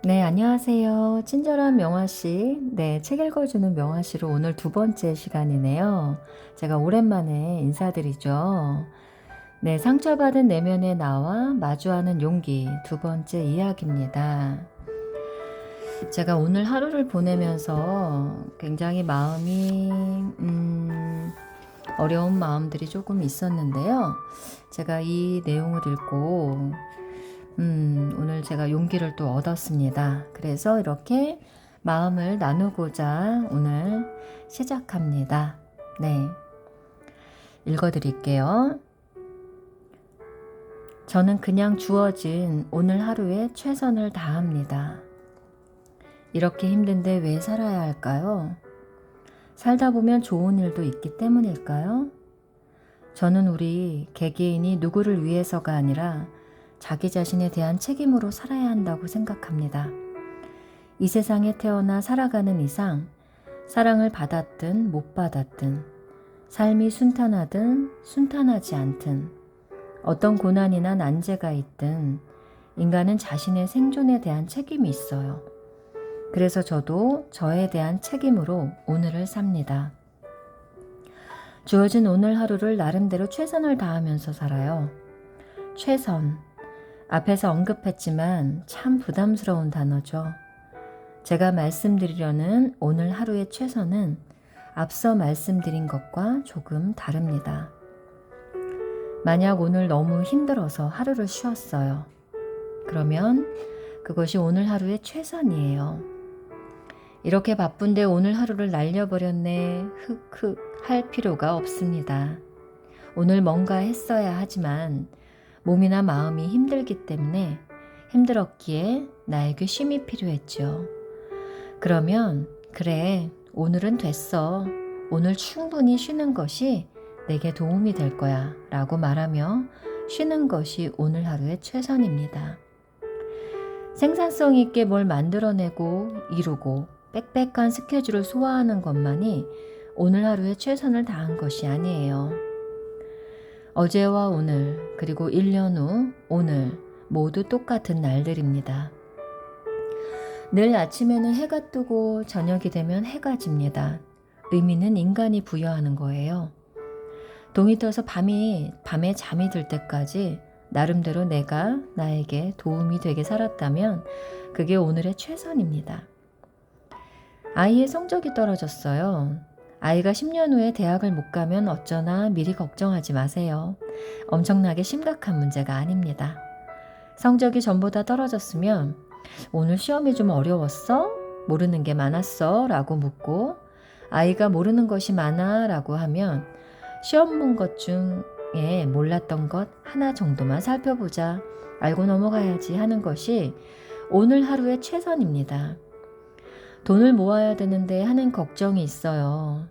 네, 안녕하세요. 친절한 명화씨. 네, 책 읽어주는 명화씨로 오늘 두 번째 시간이네요. 제가 오랜만에 인사드리죠. 네, 상처받은 내면의 나와 마주하는 용기 두 번째 이야기입니다. 제가 오늘 하루를 보내면서 굉장히 마음이 어려운 마음들이 조금 있었는데요. 제가 이 내용을 읽고 오늘 제가 용기를 또 얻었습니다. 그래서 이렇게 마음을 나누고자 오늘 시작합니다. 네. 읽어드릴게요. 저는 그냥 주어진 오늘 하루에 최선을 다합니다. 이렇게 힘든데 왜 살아야 할까요? 살다 보면 좋은 일도 있기 때문일까요? 저는 우리 개개인이 누구를 위해서가 아니라 자기 자신에 대한 책임으로 살아야 한다고 생각합니다. 이 세상에 태어나 살아가는 이상 사랑을 받았든 못 받았든 삶이 순탄하든 순탄하지 않든 어떤 고난이나 난제가 있든 인간은 자신의 생존에 대한 책임이 있어요. 그래서 저도 저에 대한 책임으로 오늘을 삽니다. 주어진 오늘 하루를 나름대로 최선을 다하면서 살아요. 최선. 앞에서 언급했지만 참 부담스러운 단어죠. 제가 말씀드리려는 오늘 하루의 최선은 앞서 말씀드린 것과 조금 다릅니다. 만약 오늘 너무 힘들어서 하루를 쉬었어요. 그러면 그것이 오늘 하루의 최선이에요. 이렇게 바쁜데 오늘 하루를 날려버렸네 흑흑 할 필요가 없습니다. 오늘 뭔가 했어야 하지만 몸이나 마음이 힘들기 때문에 힘들었기에 나에게 쉼이 필요했죠. 그러면 그래 오늘은 됐어. 오늘 충분히 쉬는 것이 내게 도움이 될 거야 라고 말하며 쉬는 것이 오늘 하루의 최선입니다. 생산성 있게 뭘 만들어내고 이루고 빽빽한 스케줄을 소화하는 것만이 오늘 하루의 최선을 다한 것이 아니에요. 어제와 오늘 그리고 1년 후 오늘 모두 똑같은 날들입니다. 늘 아침에는 해가 뜨고 저녁이 되면 해가 집니다. 의미는 인간이 부여하는 거예요. 동이 떠서 밤에 잠이 들 때까지 나름대로 내가 나에게 도움이 되게 살았다면 그게 오늘의 최선입니다. 아이의 성적이 떨어졌어요. 아이가 10년 후에 대학을 못 가면 어쩌나 미리 걱정하지 마세요. 엄청나게 심각한 문제가 아닙니다. 성적이 전보다 떨어졌으면 오늘 시험이 좀 어려웠어? 모르는 게 많았어? 라고 묻고 아이가 모르는 것이 많아? 라고 하면 시험 본 것 중에 몰랐던 것 하나 정도만 살펴보자. 알고 넘어가야지 하는 것이 오늘 하루의 최선입니다. 돈을 모아야 되는데 하는 걱정이 있어요.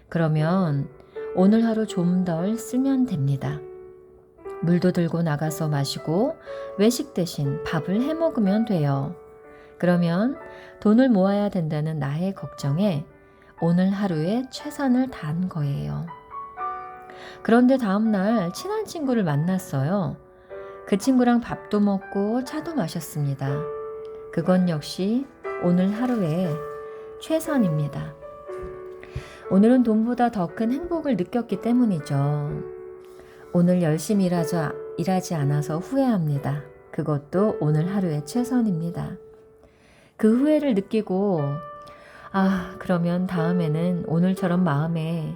그러면 오늘 하루 좀 덜 쓰면 됩니다. 물도 들고 나가서 마시고 외식 대신 밥을 해 먹으면 돼요. 그러면 돈을 모아야 된다는 나의 걱정에 오늘 하루에 최선을 다한 거예요. 그런데 다음날 친한 친구를 만났어요. 그 친구랑 밥도 먹고 차도 마셨습니다. 그건 역시 오늘 하루의 최선입니다. 오늘은 돈보다 더 큰 행복을 느꼈기 때문이죠. 오늘 열심히 일하지 않아서 후회합니다. 그것도 오늘 하루의 최선입니다. 그 후회를 느끼고 그러면 다음에는 오늘처럼 마음이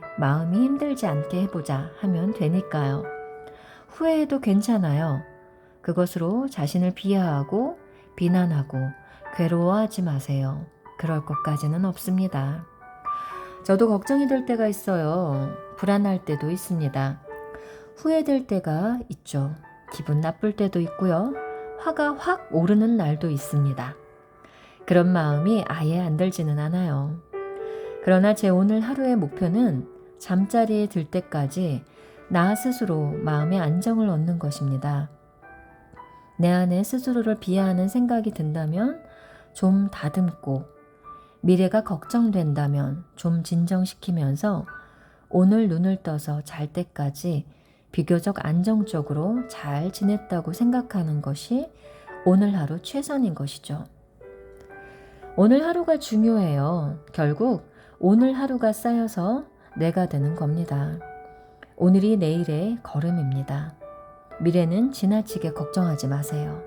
힘들지 않게 해보자 하면 되니까요. 후회해도 괜찮아요. 그것으로 자신을 비하하고 비난하고 괴로워하지 마세요. 그럴 것까지는 없습니다. 저도 걱정이 될 때가 있어요. 불안할 때도 있습니다. 후회될 때가 있죠. 기분 나쁠 때도 있고요. 화가 확 오르는 날도 있습니다. 그런 마음이 아예 안 들지는 않아요. 그러나 제 오늘 하루의 목표는 잠자리에 들 때까지 나 스스로 마음의 안정을 얻는 것입니다. 내 안에 스스로를 비하하는 생각이 든다면 좀 다듬고 미래가 걱정된다면 좀 진정시키면서 오늘 눈을 떠서 잘 때까지 비교적 안정적으로 잘 지냈다고 생각하는 것이 오늘 하루 최선인 것이죠. 오늘 하루가 중요해요. 결국 오늘 하루가 쌓여서 내가 되는 겁니다. 오늘이 내일의 걸음입니다. 미래는 지나치게 걱정하지 마세요.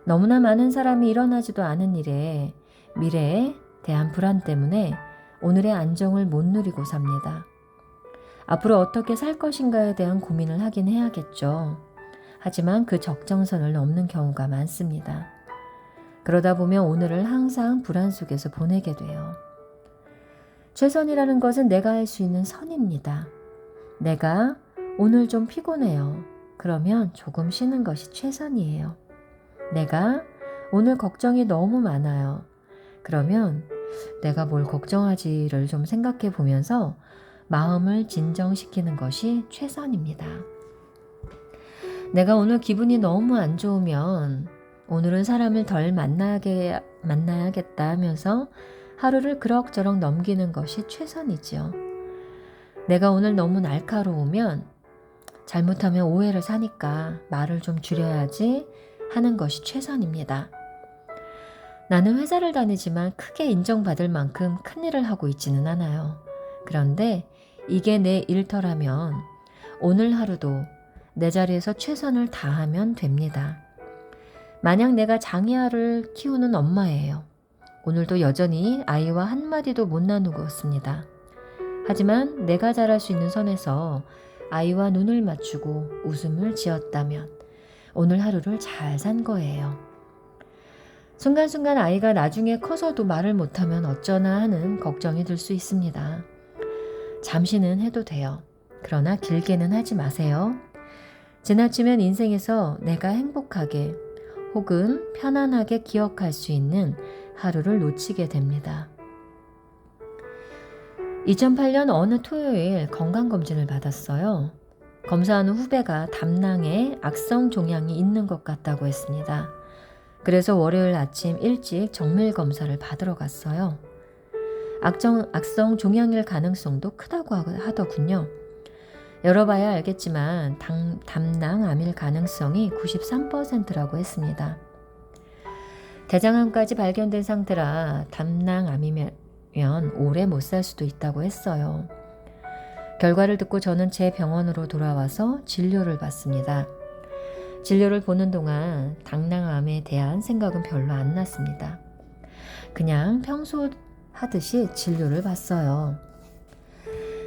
너무나 많은 사람이 일어나지도 않은 일에 미래에 대한 불안 때문에 오늘의 안정을 못 누리고 삽니다. 앞으로 어떻게 살 것인가에 대한 고민을 하긴 해야겠죠. 하지만 그 적정선을 넘는 경우가 많습니다. 그러다 보면 오늘을 항상 불안 속에서 보내게 돼요. 최선이라는 것은 내가 할 수 있는 선입니다. 내가 오늘 좀 피곤해요. 그러면 조금 쉬는 것이 최선이에요. 내가 오늘 걱정이 너무 많아요. 그러면 내가 뭘 걱정하지를 좀 생각해 보면서 마음을 진정시키는 것이 최선입니다. 내가 오늘 기분이 너무 안 좋으면 오늘은 사람을 덜 만나야겠다 하면서 하루를 그럭저럭 넘기는 것이 최선이지요. 내가 오늘 너무 날카로우면 잘못하면 오해를 사니까 말을 좀 줄여야지 하는 것이 최선입니다. 나는 회사를 다니지만 크게 인정받을 만큼 큰일을 하고 있지는 않아요. 그런데 이게 내 일터라면 오늘 하루도 내 자리에서 최선을 다하면 됩니다. 만약 내가 장애아를 키우는 엄마예요. 오늘도 여전히 아이와 한마디도 못 나누고 있습니다. 하지만 내가 잘할 수 있는 선에서 아이와 눈을 맞추고 웃음을 지었다면 오늘 하루를 잘 산 거예요. 순간순간 아이가 나중에 커서도 말을 못하면 어쩌나 하는 걱정이 들 수 있습니다. 잠시는 해도 돼요. 그러나 길게는 하지 마세요. 지나치면 인생에서 내가 행복하게 혹은 편안하게 기억할 수 있는 하루를 놓치게 됩니다. 2008년 어느 토요일 건강검진을 받았어요. 검사하는 후배가 담낭에 악성 종양이 있는 것 같다고 했습니다. 그래서 월요일 아침 일찍 정밀 검사를 받으러 갔어요. 악성 종양일 가능성도 크다고 하더군요. 열어봐야 알겠지만 담낭암일 가능성이 93%라고 했습니다. 대장암까지 발견된 상태라 담낭암이면 오래 못 살 수도 있다고 했어요. 결과를 듣고 저는 제 병원으로 돌아와서 진료를 받습니다. 진료를 보는 동안 담낭암에 대한 생각은 별로 안 났습니다. 그냥 평소 하듯이 진료를 받어요.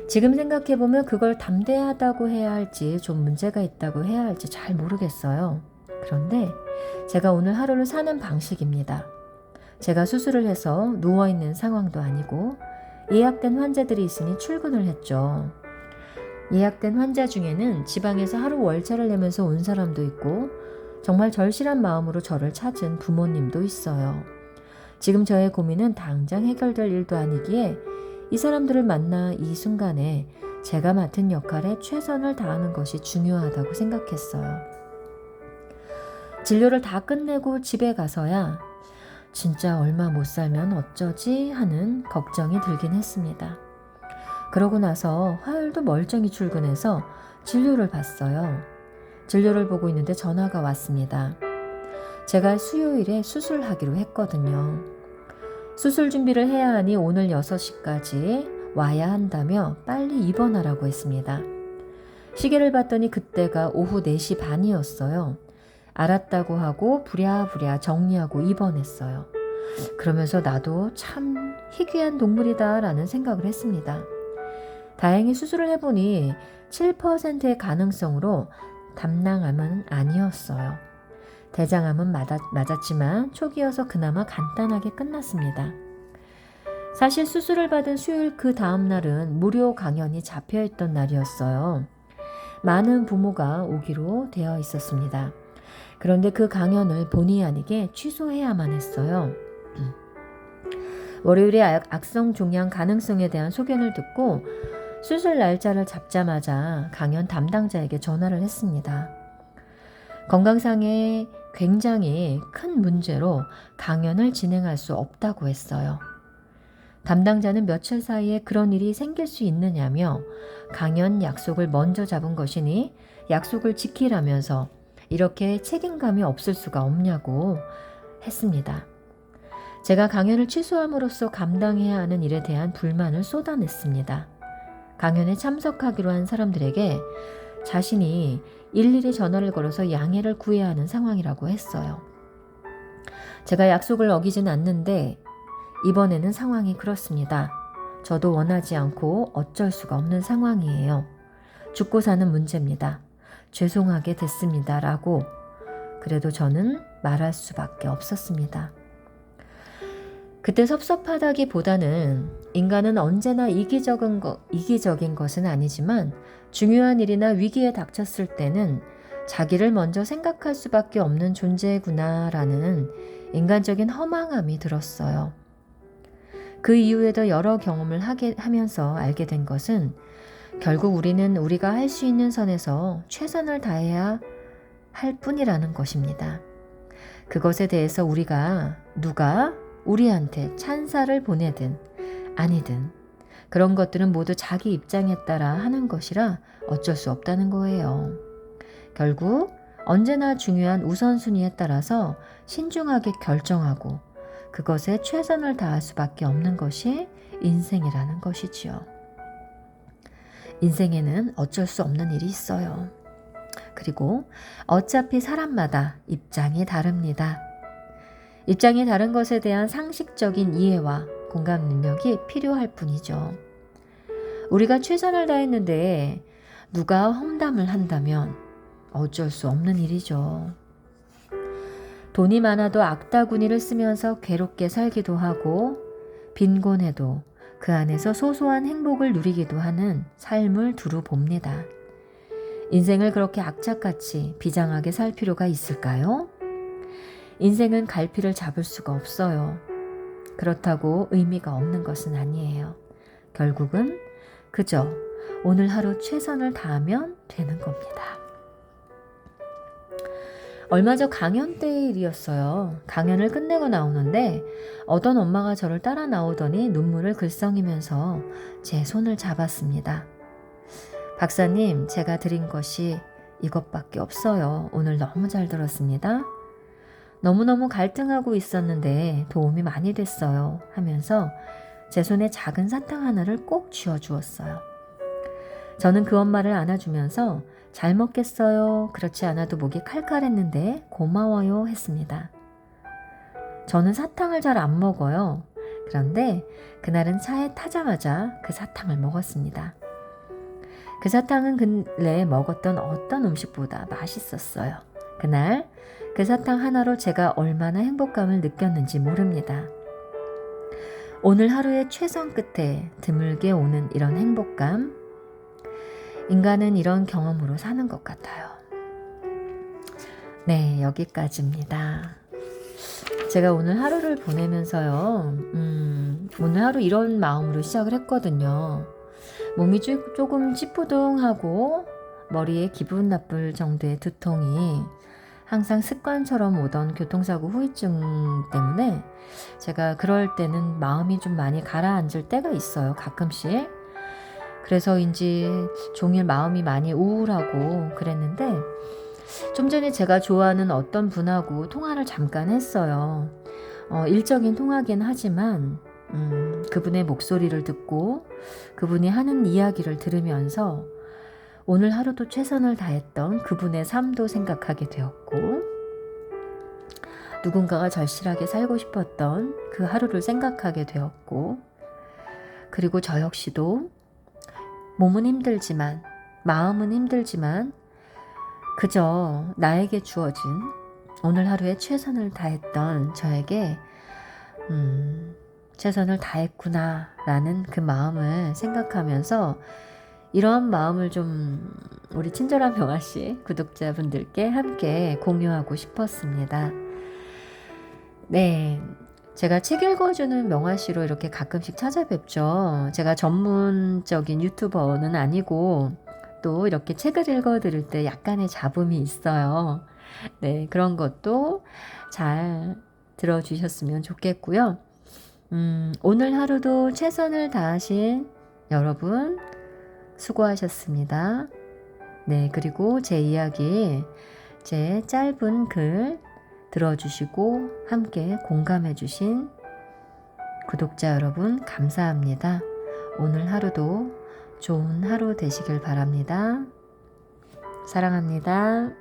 지금 생각해보면 그걸 담대하다고 해야 할지 좀 문제가 있다고 해야 할지 잘 모르겠어요. 그런데 제가 오늘 하루를 사는 방식입니다. 제가 수술을 해서 누워있는 상황도 아니고 예약된 환자들이 있으니 출근을 했죠. 예약된 환자 중에는 지방에서 하루 월차를 내면서 온 사람도 있고 정말 절실한 마음으로 저를 찾은 부모님도 있어요. 지금 저의 고민은 당장 해결될 일도 아니기에 이 사람들을 만나 이 순간에 제가 맡은 역할에 최선을 다하는 것이 중요하다고 생각했어요. 진료를 다 끝내고 집에 가서야 진짜 얼마 못 살면 어쩌지 하는 걱정이 들긴 했습니다. 그러고 나서 화요일도 멀쩡히 출근해서 진료를 봤어요. 진료를 보고 있는데 전화가 왔습니다. 제가 수요일에 수술하기로 했거든요. 수술 준비를 해야 하니 오늘 6시까지 와야 한다며 빨리 입원하라고 했습니다. 시계를 봤더니 그때가 오후 4시 반이었어요. 알았다고 하고 부랴부랴 정리하고 입원했어요. 그러면서 나도 참 희귀한 동물이다 라는 생각을 했습니다. 다행히 수술을 해보니 7%의 가능성으로 담낭암은 아니었어요. 대장암은 맞았지만 초기여서 그나마 간단하게 끝났습니다. 사실 수술을 받은 수요일 그 다음 날은 무료 강연이 잡혀있던 날이었어요. 많은 부모가 오기로 되어 있었습니다. 그런데 그 강연을 본의 아니게 취소해야만 했어요. 월요일에 악성 종양 가능성에 대한 소견을 듣고 수술 날짜를 잡자마자 강연 담당자에게 전화를 했습니다. 건강상에 굉장히 큰 문제로 강연을 진행할 수 없다고 했어요. 담당자는 며칠 사이에 그런 일이 생길 수 있느냐며 강연 약속을 먼저 잡은 것이니 약속을 지키라면서 이렇게 책임감이 없을 수가 없냐고 했습니다. 제가 강연을 취소함으로써 감당해야 하는 일에 대한 불만을 쏟아냈습니다. 강연에 참석하기로 한 사람들에게 자신이 일일이 전화를 걸어서 양해를 구해야 하는 상황이라고 했어요. 제가 약속을 어기진 않는데 이번에는 상황이 그렇습니다. 저도 원하지 않고 어쩔 수가 없는 상황이에요. 죽고 사는 문제입니다. 죄송하게 됐습니다. 라고 그래도 저는 말할 수밖에 없었습니다. 그때 섭섭하다기보다는 인간은 언제나 이기적인 것은 아니지만 중요한 일이나 위기에 닥쳤을 때는 자기를 먼저 생각할 수밖에 없는 존재구나라는 인간적인 허망함이 들었어요. 그 이후에도 여러 경험을 하면서 알게 된 것은 결국 우리는 우리가 할 수 있는 선에서 최선을 다해야 할 뿐이라는 것입니다. 그것에 대해서 누가 우리한테 찬사를 보내든 아니든 그런 것들은 모두 자기 입장에 따라 하는 것이라 어쩔 수 없다는 거예요. 결국 언제나 중요한 우선순위에 따라서 신중하게 결정하고 그것에 최선을 다할 수밖에 없는 것이 인생이라는 것이지요. 인생에는 어쩔 수 없는 일이 있어요. 그리고 어차피 사람마다 입장이 다릅니다. 입장이 다른 것에 대한 상식적인 이해와 공감 능력이 필요할 뿐이죠. 우리가 최선을 다했는데 누가 험담을 한다면 어쩔 수 없는 일이죠. 돈이 많아도 악다구니를 쓰면서 괴롭게 살기도 하고 빈곤해도 그 안에서 소소한 행복을 누리기도 하는 삶을 두루 봅니다. 인생을 그렇게 악착같이 비장하게 살 필요가 있을까요? 인생은 갈피를 잡을 수가 없어요. 그렇다고 의미가 없는 것은 아니에요. 결국은 그저 오늘 하루 최선을 다하면 되는 겁니다. 얼마 전 강연 때의 일이었어요. 강연을 끝내고 나오는데 어떤 엄마가 저를 따라 나오더니 눈물을 글썽이면서 제 손을 잡았습니다. 박사님, 제가 드린 것이 이것밖에 없어요. 오늘 너무 잘 들었습니다. 너무너무 갈등하고 있었는데 도움이 많이 됐어요. 하면서 제 손에 작은 사탕 하나를 꼭 쥐어주었어요. 저는 그 엄마를 안아주면서 잘 먹겠어요. 그렇지 않아도 목이 칼칼했는데 고마워요. 했습니다. 저는 사탕을 잘 안 먹어요. 그런데 그날은 차에 타자마자 그 사탕을 먹었습니다. 그 사탕은 근래에 먹었던 어떤 음식보다 맛있었어요. 그날 그 사탕 하나로 제가 얼마나 행복감을 느꼈는지 모릅니다. 오늘 하루의 최선 끝에 드물게 오는 이런 행복감, 인간은 이런 경험으로 사는 것 같아요. 네, 여기까지입니다. 제가 오늘 하루를 보내면서요, 오늘 하루 이런 마음으로 시작을 했거든요. 몸이 조금 찌뿌둥하고 머리에 기분 나쁠 정도의 두통이 항상 습관처럼 오던 교통사고 후유증 때문에 제가 그럴 때는 마음이 좀 많이 가라앉을 때가 있어요. 가끔씩. 그래서인지 종일 마음이 많이 우울하고 그랬는데 좀 전에 제가 좋아하는 어떤 분하고 통화를 잠깐 했어요. 일적인 통화긴 하지만 그분의 목소리를 듣고 그분이 하는 이야기를 들으면서 오늘 하루도 최선을 다했던 그분의 삶도 생각하게 되었고 누군가가 절실하게 살고 싶었던 그 하루를 생각하게 되었고 그리고 저 역시도 몸은 힘들지만 마음은 힘들지만 그저 나에게 주어진 오늘 하루에 최선을 다했던 저에게 최선을 다했구나 라는 그 마음을 생각하면서 이러한 마음을 좀 우리 친절한 명아씨 구독자분들께 함께 공유하고 싶었습니다. 네, 제가 책 읽어주는 명아씨로 이렇게 가끔씩 찾아뵙죠. 제가 전문적인 유튜버는 아니고 또 이렇게 책을 읽어드릴 때 약간의 잡음이 있어요. 네, 그런 것도 잘 들어주셨으면 좋겠고요. 오늘 하루도 최선을 다하신 여러분 수고하셨습니다. 네, 그리고 제 이야기, 제 짧은 글 들어주시고 함께 공감해 주신 구독자 여러분 감사합니다. 오늘 하루도 좋은 하루 되시길 바랍니다. 사랑합니다.